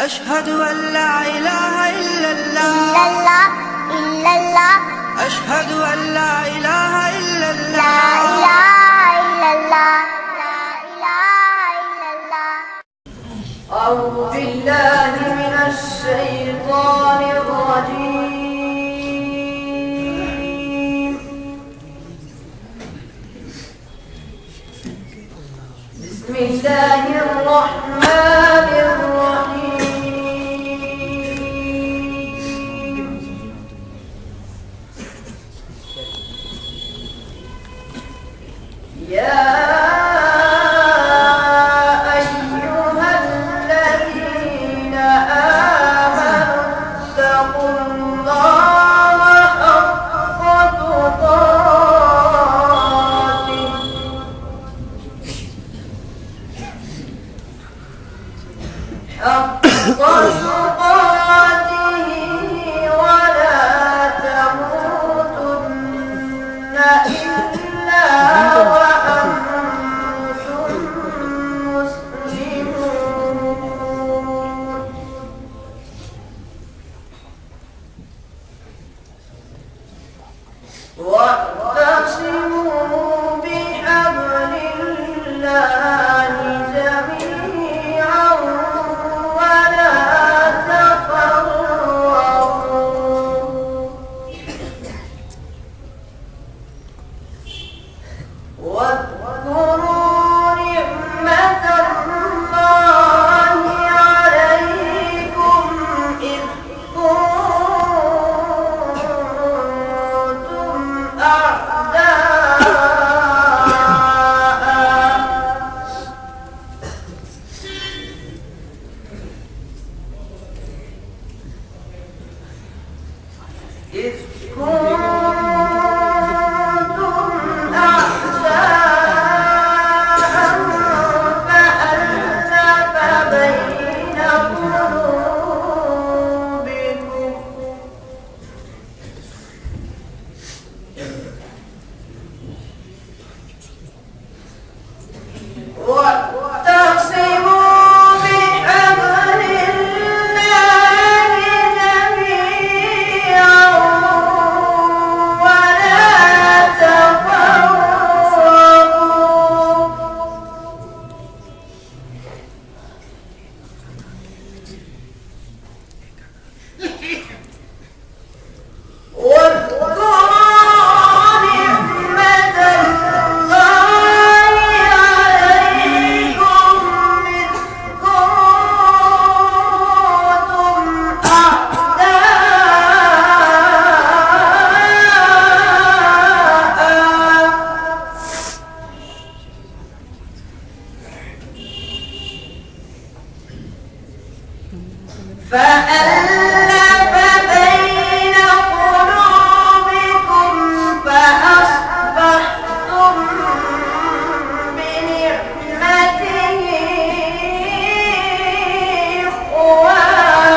أشهد أن لا إله إلا الله إلا الله أشهد أن لا إله إلا الله لا إله إلا الله لا إله إلا الله. أعوذ بالله من الشيطان الرجيم. بسم الله الرحمن الرحيم. يا أيها الذين آمنوا اتقوا الله حق تقاته ولا تموتن إلا وأنتم مسلمون. واعتصموا بحبل الله جميعا ولا تفرقوا. واذكروا نعمة الله عليكم إذ كنتم أعداء فألف بين قلوبكم واعتصموا بحبل الله جميعا ولا تفرقوا. واذكروا نعمة الله عليكم إذ كنتم أعداء فألف بين قلوبكم فأصبحتم بنعمته إخوانا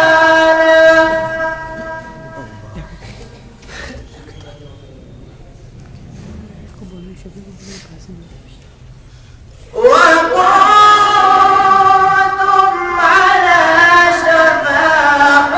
وكنتم على شفا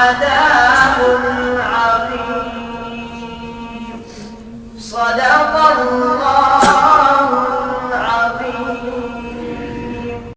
عذاب عظيم. صدق الله